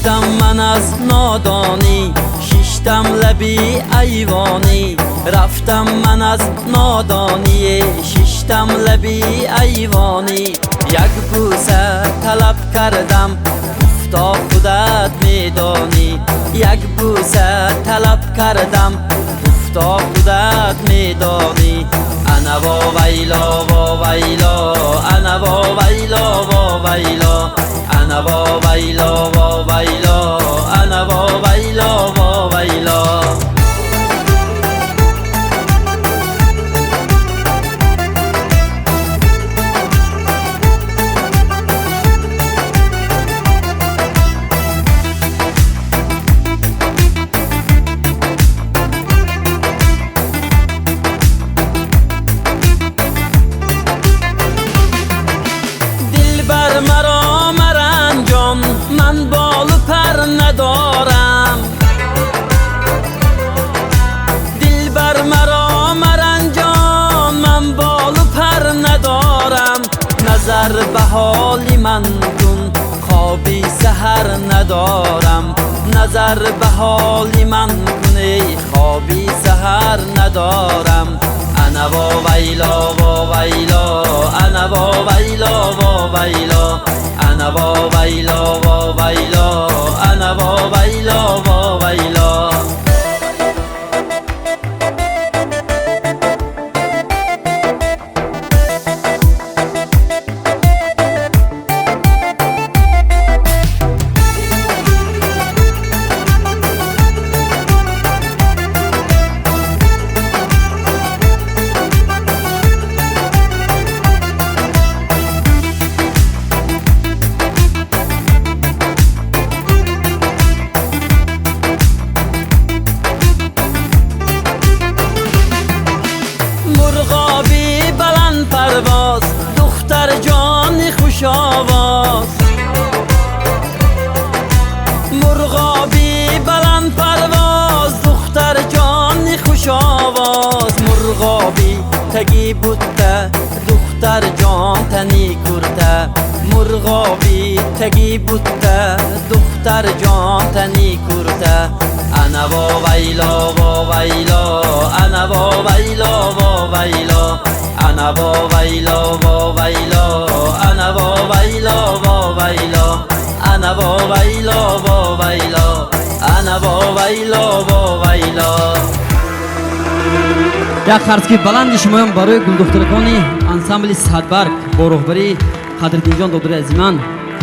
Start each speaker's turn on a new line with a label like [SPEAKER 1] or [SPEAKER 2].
[SPEAKER 1] رفتم من از نادانی، شیشتم لبی ایوانی. رفتم من از نادانی، شیشتم لبی ایوانی. یک بوسه طلب کردم، گفتا خودت میدانی. یک بوسه طلب کردم، گفتا خودت میدانی. انا و ویلا و ویلا، انا و ویلا و ویلا، انا و ویلا و ویلا، انا و ویلا و ویلا. دلبر مرا مرنجان، من بال و پر ندارم. دلبر مرا مرنجان، من بال و پر ندارم. نظر به حال من کن، خوابی سحر ندارم. نظر به حال من کن، خوابی سحر ندارم. انا و ویلا و ویلا، انا و ویلا و ویلا، انا و ویلا و ویلا، انا و ویلا و ویلا. مرغابی بلند پرواز، دختر جان خوش آواز. مرغابی بلند پرواز، دختر جان خوش آواز. مرغابی تگی بوده، دختر جان تنی کرده. مرغابی تگی بوده، دختر جان تنی کرده. انا و ویلا و ویلا، انا و ویلا و ویلا، انا و ویلا و ویلا، انا و ویلا و ویلا، انا و ویلا و ویلا، انا و ویلا و ویلا.
[SPEAKER 2] یک خرسکی بلند شمایم برای گلدخترکانی انسامبل صدبرگ با رهبری قدردینجان دکتر عزیمان